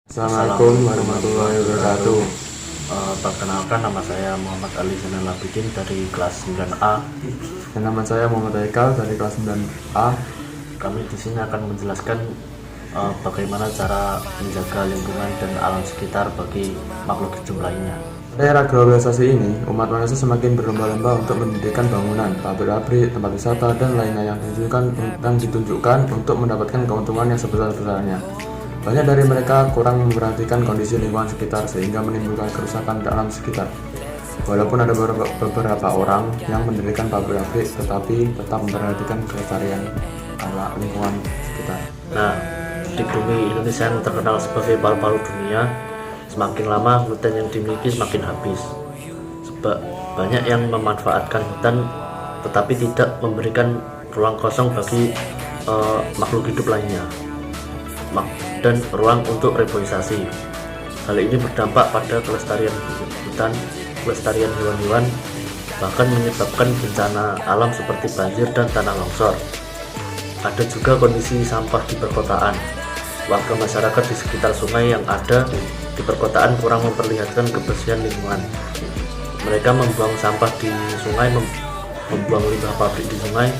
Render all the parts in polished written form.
Assalamualaikum warahmatullahi wabarakatuh. Perkenalkan, nama saya Muhammad Ali Zainal Abidin dari kelas 9A. Dan nama saya Muhammad Haikal dari kelas 9A. Kami di sini akan menjelaskan bagaimana cara menjaga lingkungan dan alam sekitar bagi makhluk hidup lainnya. Pada era globalisasi ini, umat manusia semakin berlomba-lomba untuk mendirikan bangunan, pabrik-pabrik, tempat wisata, dan lainnya yang ditunjukkan untuk mendapatkan keuntungan yang sebesar-besarnya. Banyak dari mereka kurang memperhatikan kondisi lingkungan sekitar sehingga menimbulkan kerusakan dalam sekitar. Walaupun ada beberapa orang yang mendirikan pabrik-pabrik tetapi tetap memperhatikan kelestarian lingkungan sekitar. Nah, di bumi Indonesia yang terkenal sebagai paru-paru dunia, semakin lama hutan yang dimiliki semakin habis. Sebab banyak yang memanfaatkan hutan tetapi tidak memberikan ruang kosong bagi makhluk hidup lainnya dan ruang untuk reboisasi. Hal ini berdampak pada kelestarian hutan, kelestarian hewan-hewan, bahkan menyebabkan bencana alam seperti banjir dan tanah longsor. Ada juga kondisi sampah di perkotaan. Warga masyarakat di sekitar sungai yang ada di perkotaan kurang memperlihatkan kebersihan lingkungan. Mereka membuang sampah di sungai, membuang limbah pabrik di sungai,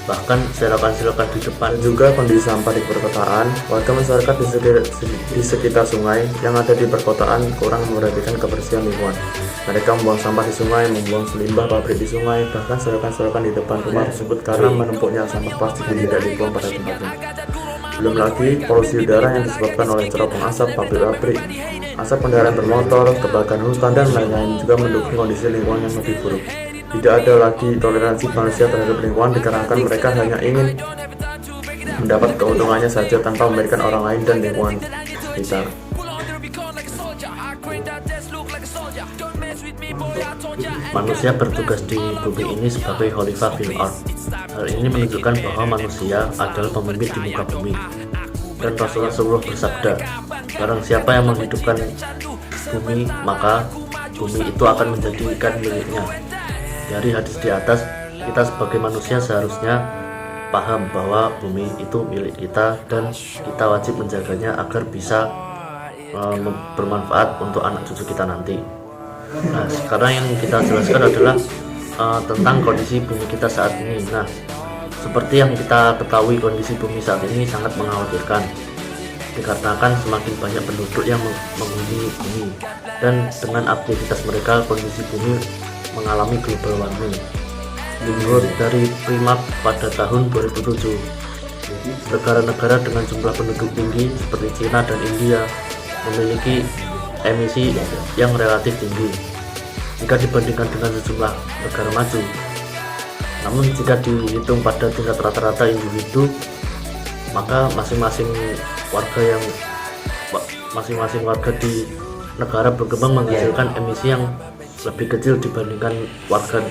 bahkan selokan-selokan di depan. Juga kondisi sampah di perkotaan, warga masyarakat di sekitar sungai yang ada di perkotaan kurang memperhatikan kebersihan lingkungan. Mereka membuang sampah di sungai, membuang limbah pabrik di sungai, bahkan selokan-selokan di depan rumah tersebut karena menumpuknya sampah plastik yang tidak dibuang pada tempatnya. Belum lagi polusi udara yang disebabkan oleh cerobong asap pabrik-pabrik, asap kendaraan bermotor, kebakaran hutan, dan lain-lain juga mendukung kondisi lingkungan yang lebih buruk. Tidak ada lagi toleransi manusia terhadap lingkungan dikarenakan mereka hanya ingin mendapat keuntungannya saja tanpa memberikan orang lain dan lingkungan sekitar. Manusia bertugas di bumi ini sebagai khalifah fil ard. Hal ini menunjukkan bahwa manusia adalah pemimpin di muka bumi. Dan Rasulullah bersabda, barang siapa yang menghidupkan bumi, maka bumi itu akan menjadikan miliknya. Dari hadis di atas, kita sebagai manusia seharusnya paham bahwa bumi itu milik kita dan kita wajib menjaganya agar bisa bermanfaat untuk anak cucu kita nanti. Nah, sekarang yang kita jelaskan adalah tentang kondisi bumi kita saat ini. Nah, seperti yang kita ketahui, kondisi bumi saat ini sangat mengkhawatirkan dikarenakan semakin banyak penduduk yang menghuni bumi, dan dengan aktivitas mereka kondisi bumi mengalami global warming. Menurut dari Primap pada tahun 2007, negara-negara dengan jumlah penduduk tinggi seperti China dan India memiliki emisi yang relatif tinggi jika dibandingkan dengan sejumlah negara maju. Namun jika dihitung pada tingkat rata-rata individu, maka masing-masing warga di negara berkembang menghasilkan emisi yang lebih kecil dibandingkan warga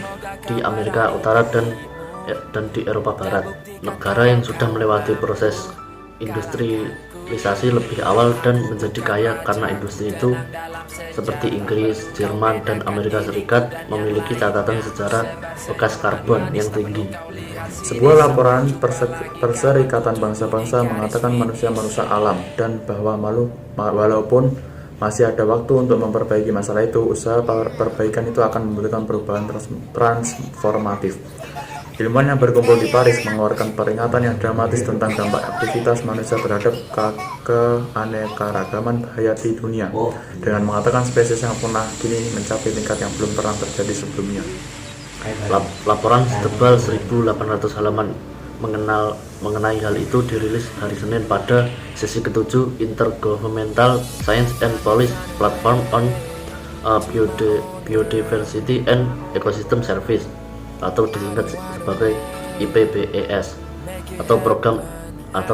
di Amerika Utara dan di Eropa Barat. Negara yang sudah melewati proses industrialisasi lebih awal dan menjadi kaya karena industri itu, seperti Inggris, Jerman, dan Amerika Serikat, memiliki catatan sejarah bekas karbon yang tinggi. Sebuah laporan Perserikatan Bangsa-Bangsa mengatakan manusia merusak alam dan bahwa walaupun masih ada waktu untuk memperbaiki masalah itu, usaha perbaikan itu akan membutuhkan perubahan transformatif. Ilmuwan yang berkumpul di Paris mengeluarkan peringatan yang dramatis tentang dampak aktivitas manusia terhadap keanekaragaman hayati dunia, dengan mengatakan spesies yang punah kini mencapai tingkat yang belum pernah terjadi sebelumnya. Laporan setebal 1.800 halaman mengenai hal itu dirilis hari Senin pada sesi ke-7 Intergovernmental Science and Policy Platform on Biodiversity and Ecosystem Service, atau disingkat sebagai IPBES, atau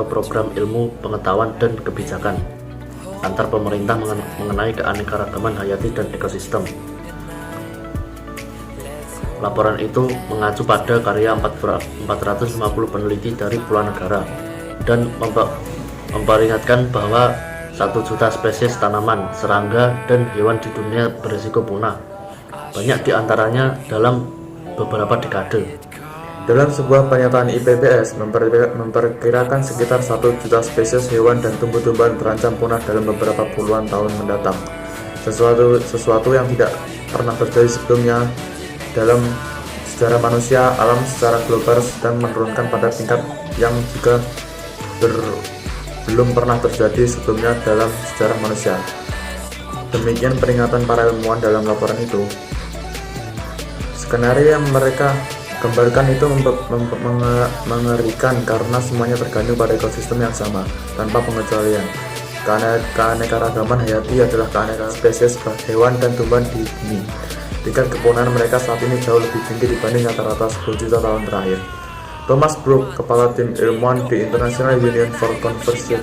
program ilmu pengetahuan dan kebijakan antar pemerintah mengenai keanekaragaman hayati dan ekosistem. Laporan itu mengacu pada karya 450 peneliti dari puluhan negara dan memperingatkan bahwa 1 juta spesies tanaman, serangga, dan hewan di dunia berisiko punah, banyak di antaranya dalam beberapa dekade. Dalam sebuah pernyataan IPBES memperkirakan sekitar 1 juta spesies hewan dan tumbuh-tumbuhan terancam punah dalam beberapa puluhan tahun mendatang. Sesuatu yang tidak pernah terjadi sebelumnya dalam sejarah manusia. Alam secara global sedang menurunkan pada tingkat yang juga belum pernah terjadi sebelumnya dalam sejarah manusia. Demikian peringatan para ilmuwan dalam laporan itu. Skenario yang mereka gambarkan itu mengerikan karena semuanya tergantung pada ekosistem yang sama, tanpa pengecualian. Keanekaragaman hayati adalah keanekaragaman spesies hewan dan tumbuhan di bumi. Tingkat kepunahan mereka saat ini jauh lebih tinggi dibanding rata-rata 10 juta tahun terakhir. Thomas Brooks, kepala tim ilmuwan di International Union for Conservation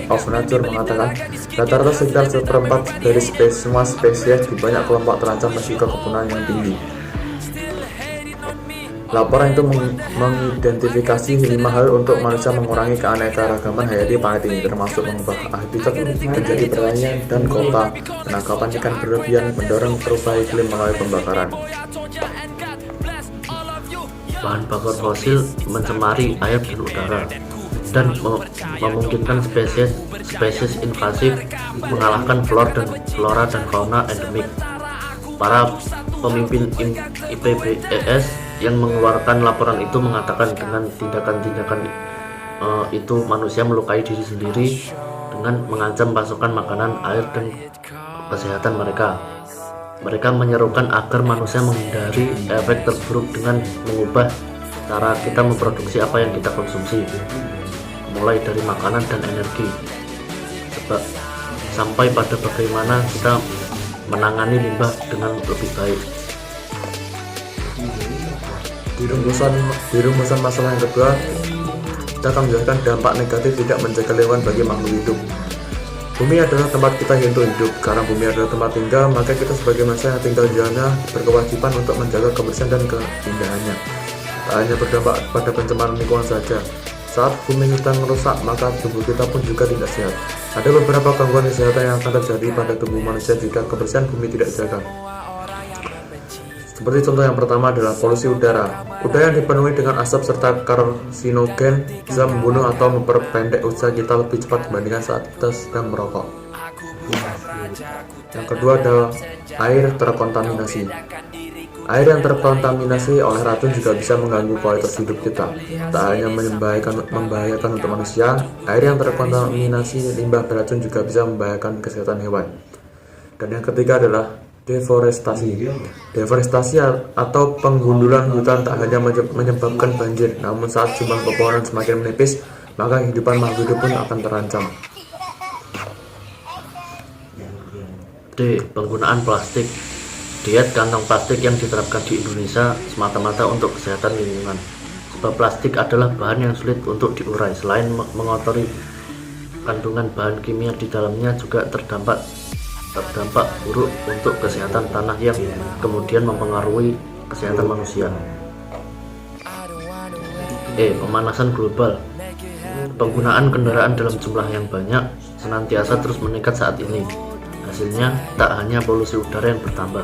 of Nature, mengatakan rata-rata sekitar 1/4 dari semua spesies di banyak kelompok terancam risiko kepunahan yang tinggi. Laporan itu mengidentifikasi 5 hal untuk manusia mengurangi keanekaragaman hayati planet ini, termasuk mengubah habitat menjadi pertanian dan kota, penangkapan ikan berlebihan, mendorong perubahan iklim melalui pembakaran. Bahan bakar fosil mencemari air dan udara dan memungkinkan spesies invasif mengalahkan flora dan fauna endemik. Para pemimpin IPBES yang mengeluarkan laporan itu mengatakan dengan tindakan-tindakan itu manusia melukai diri sendiri dengan mengancam pasokan makanan, air, dan kesehatan mereka. Mereka menyerukan agar manusia menghindari efek terburuk dengan mengubah cara kita memproduksi apa yang kita konsumsi, mulai dari makanan dan energi, sebab sampai pada bagaimana kita menangani limbah dengan lebih baik. Di rumusan masalah yang kedua, kita akan menjelaskan dampak negatif tidak menjaga lingkungan bagi makhluk hidup. Bumi adalah tempat kita untuk hidup. Karena bumi adalah tempat tinggal, maka kita sebagai manusia yang tinggal di sana berkewajiban untuk menjaga kebersihan dan keindahannya. Tak hanya berdampak pada pencemaran lingkungan saja. Saat bumi sedang rusak, maka tubuh kita pun juga tidak sehat. Ada beberapa gangguan kesehatan yang akan terjadi pada tubuh manusia jika kebersihan bumi tidak dijaga. Seperti contoh yang pertama adalah polusi udara. Udara yang dipenuhi dengan asap serta karsinogen bisa membunuh atau memperpendek usia kita lebih cepat dibandingkan saat kita sedang merokok. Yang kedua adalah air terkontaminasi. Air yang terkontaminasi oleh racun juga bisa mengganggu kualitas hidup kita. Tak hanya membahayakan untuk manusia, air yang terkontaminasi limbah beracun juga bisa membahayakan kesehatan hewan. Dan yang ketiga adalah deforestasi. Deforestasi atau penggundulan hutan tak hanya menyebabkan banjir, namun saat jumlah pepohonan semakin menipis, maka kehidupan makhluk hidup pun akan terancam. D. Penggunaan plastik. Diet kantong plastik yang diterapkan di Indonesia semata-mata untuk kesehatan lingkungan. Sebab plastik adalah bahan yang sulit untuk diurai. Selain mengotori, kandungan bahan kimia di dalamnya juga terdampak buruk untuk kesehatan tanah yang kemudian mempengaruhi kesehatan manusia. Pemanasan global. Penggunaan kendaraan dalam jumlah yang banyak senantiasa terus meningkat saat ini. Hasilnya tak hanya polusi udara yang bertambah,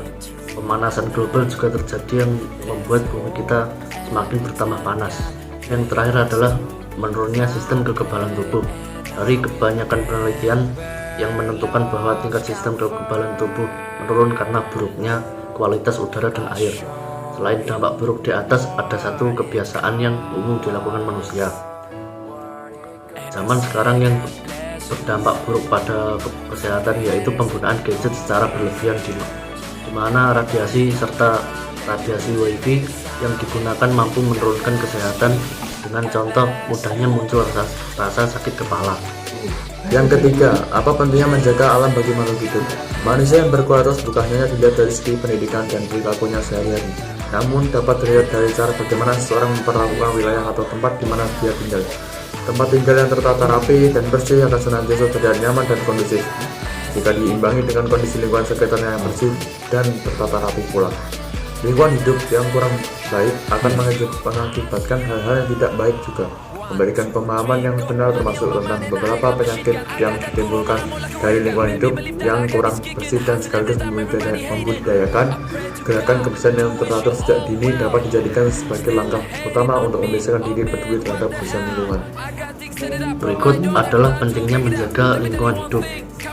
pemanasan global juga terjadi yang membuat bumi kita semakin bertambah panas. Yang terakhir adalah menurunnya sistem kekebalan tubuh. Dari kebanyakan penelitian yang menentukan bahwa tingkat sistem kekebalan tubuh menurun karena buruknya kualitas udara dan air. Selain dampak buruk di atas, ada satu kebiasaan yang umum dilakukan manusia. Zaman sekarang yang berdampak buruk pada kesehatan yaitu penggunaan gadget secara berlebihan di mana radiasi serta radiasi WiFi yang digunakan mampu menurunkan kesehatan dengan contoh mudahnya muncul rasa sakit kepala. Yang ketiga, apa pentingnya menjaga alam bagi makhluk hidup? Manusia yang berkualitas bukan hanya dilihat dari segi pendidikan dan perilakunya sehari-hari, namun dapat dilihat dari cara bagaimana seseorang memperlakukan wilayah atau tempat di mana dia tinggal. Tempat tinggal yang tertata rapi dan bersih akan senantiasa terlihat nyaman dan kondusif jika diimbangi dengan kondisi lingkungan sekitarnya yang bersih dan tertata rapi pula. Lingkungan hidup yang kurang baik akan mengakibatkan hal-hal yang tidak baik juga. Memberikan pemahaman yang benar termasuk tentang beberapa penyakit yang ditimbulkan dari lingkungan hidup yang kurang bersih dan sekaligus membudayakan gerakan kebersihan yang teratur sejak dini dapat dijadikan sebagai langkah utama untuk membiasakan diri peduli terhadap kebersihan lingkungan. Berikut adalah pentingnya menjaga lingkungan hidup.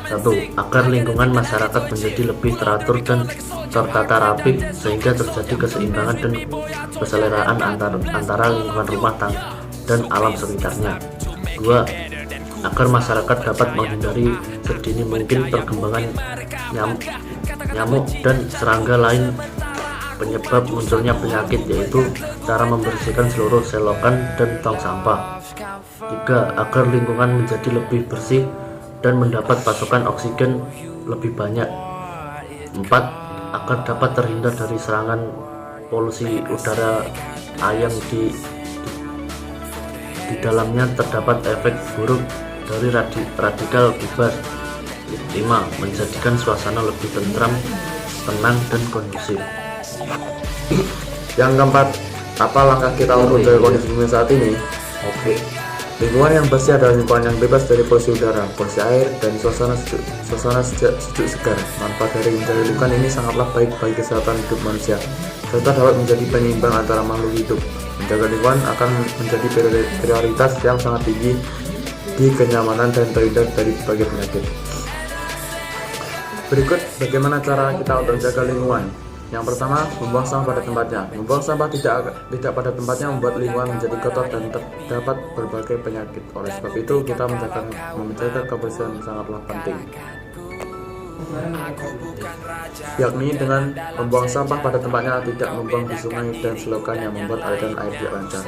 1. Agar lingkungan masyarakat menjadi lebih teratur dan tertata rapi sehingga terjadi keseimbangan dan keseleraan antara lingkungan rumah tangga dan alam sekitarnya. 2. Agar masyarakat dapat menghindari sedini mungkin perkembangan nyamuk dan serangga lain penyebab munculnya penyakit, yaitu cara membersihkan seluruh selokan dan tong sampah. 3. Agar lingkungan menjadi lebih bersih dan mendapat pasokan oksigen lebih banyak. 4. Agar dapat terhindar dari serangan polusi udara yang di dalamnya terdapat efek buruk dari radikal bebas. 5. Menjadikan suasana lebih tentram, tenang, dan kondusif. Yang keempat, apa langkah kita untuk menjaga kondisi bumi saat ini? Lingkungan yang bersih adalah lingkungan yang bebas dari polusi udara, polusi air, dan suasana sejuk segar. Manfaat dari menjaga lingkungan ini sangatlah baik bagi kesehatan hidup manusia, serta dapat menjadi penyeimbang antara makhluk hidup. Menjaga lingkungan akan menjadi prioritas yang sangat tinggi di kenyamanan dan terhindar dari berbagai penyakit. Berikut bagaimana cara kita untuk menjaga lingkungan. Yang pertama, membuang sampah pada tempatnya. Membuang sampah tidak pada tempatnya membuat lingkungan menjadi kotor dan terdapat berbagai penyakit. Oleh sebab itu, kita menjaga kebersihan sangatlah penting, yakni dengan membuang sampah pada tempatnya, tidak membuang di sungai dan selokan yang membuat aliran air tidak lancar.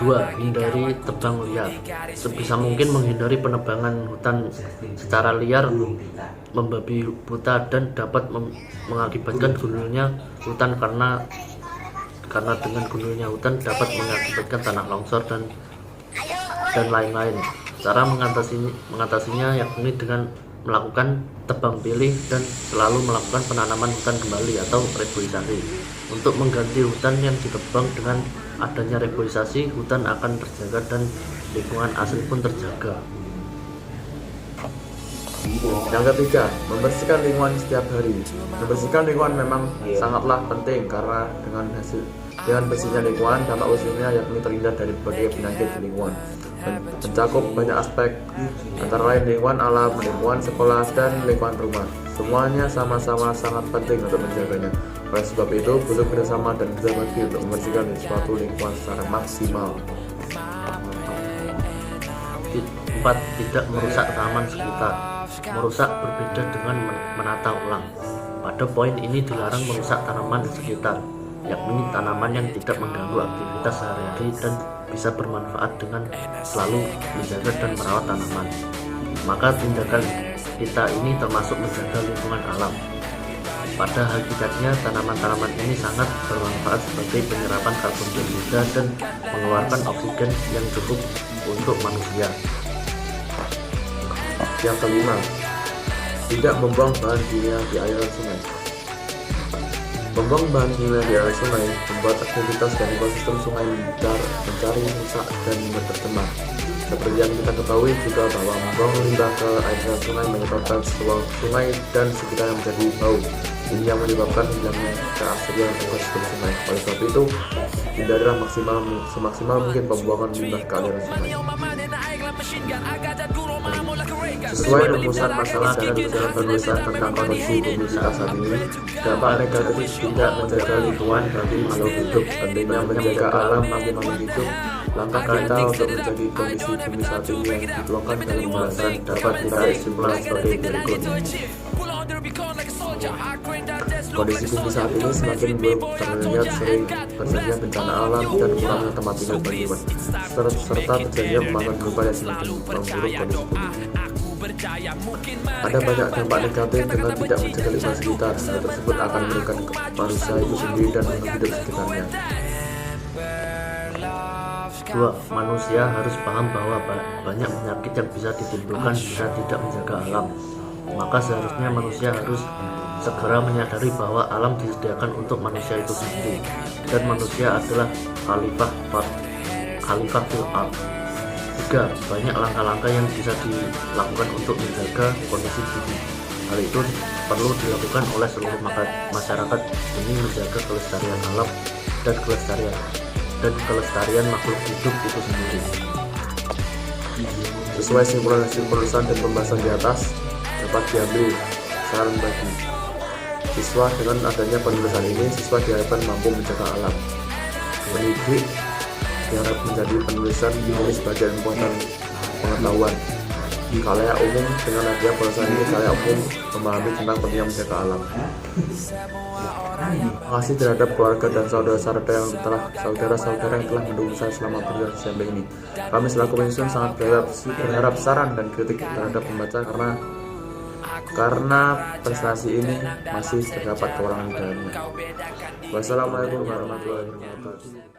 2. Hindari tebang liar. Sebisa mungkin menghindari penebangan hutan secara liar, membabi buta, dan dapat mengakibatkan gundulnya hutan karena dengan gundulnya hutan dapat mengakibatkan tanah longsor dan lain-lain. Cara mengatasinya yakni dengan melakukan tebang pilih dan selalu melakukan penanaman hutan kembali atau reboisasi. Untuk mengganti hutan yang ditebang, dengan adanya reboisasi, hutan akan terjaga dan lingkungan asli pun terjaga. Yang ketiga, membersihkan lingkungan setiap hari. Membersihkan lingkungan memang sangatlah penting karena dengan bersihnya lingkungan, dampak usulnya yakni terhindar dari berbagai penyakit di lingkungan. Mencakup banyak aspek, antara lain lingkungan alam, lingkungan sekolah, dan lingkungan rumah. Semuanya sama-sama sangat penting untuk menjaganya. Oleh sebab itu, butuh kerjasama dan kerja bakti untuk membersihkan suatu lingkungan secara maksimal. 4. Tidak merusak taman sekitar. Merusak berbeda dengan menata ulang. Pada poin ini dilarang merusak tanaman sekitar, yakni tanaman yang tidak mengganggu aktivitas sehari-hari dan bisa bermanfaat dengan selalu menjaga dan merawat tanaman. Maka tindakan kita ini termasuk menjaga lingkungan alam. Pada hakikatnya, tanaman-tanaman ini sangat bermanfaat sebagai penyerapan karbon dioksida dan mengeluarkan oksigen yang cukup untuk manusia. Yang kelima, tidak membuang bahan kimia di aliran sungai. Membuang bahan kimia di aliran sungai membuat aktivitas dan ekosistem sungai mencari rusak dan tercemar. Seperti yang kita ketahui juga bahwa membuang limbah ke aliran sungai menyebabkan sungai dan sekitarnya menjadi bau. Ini yang menyebabkan hilangnya keaslian ekosistem sungai. Oleh sebab itu, hindarilah semaksimal mungkin pembuangan limbah ke aliran sungai. Sesuai rumusan masalah dan usaha penulisan tentang kondisi bumi saat ini, dampak negatif tidak menjaga lingkungan bagi makhluk hidup. Pentingnya menjaga alam bagi makhluk hidup. Langkah kita untuk menjadi kondisi bumi saat ini yang dituangkan dalam pembahasan dapat ditarik kesimpulan sebagai berikut. Kondisi bumi saat ini semakin buruk terlihat sering terjadinya bencana alam dan kurangnya tempat tinggal bagi hewan, serta terjadinya pemanasan global yang semakin memburuk kondisi bumi. Ada banyak dampak negatif dengan tidak menjaga lingkungan sekitar. Hal tersebut akan merugikan manusia itu sendiri dan makhluk hidup sekitarnya. 2. Manusia harus paham bahwa banyak penyakit yang bisa ditimbulkan jika tidak menjaga alam. Maka seharusnya manusia harus segera menyadari bahwa alam disediakan untuk manusia itu sendiri dan manusia adalah khalifah fil ard. 3. Banyak langkah-langkah yang bisa dilakukan untuk menjaga kondisi bumi. Hal itu perlu dilakukan oleh seluruh masyarakat demi menjaga kelestarian alam dan kelestarian makhluk hidup itu sendiri. Sesuai simpul-simpulsan dan pembahasan di atas, dapat diambil saran bagi siswa. Dengan adanya penulisan ini, siswa diharapkan mampu menjaga alam. Pendidik diharap menjadi penulisan menulis bagian muatan pengetahuan. Khalayak umum, dengan adanya penulisan ini, khalayak umum memahami tentang pentingnya menjaga alam. Terima kasih terhadap keluarga dan saudara-saudara yang telah mendukung saya selama proses sampling ini. Kami selaku penyusun sangat berharap saran dan kritik terhadap pembaca karena prestasi ini masih terdapat kekurangan di dalamnya. Wassalamualaikum warahmatullahi wabarakatuh.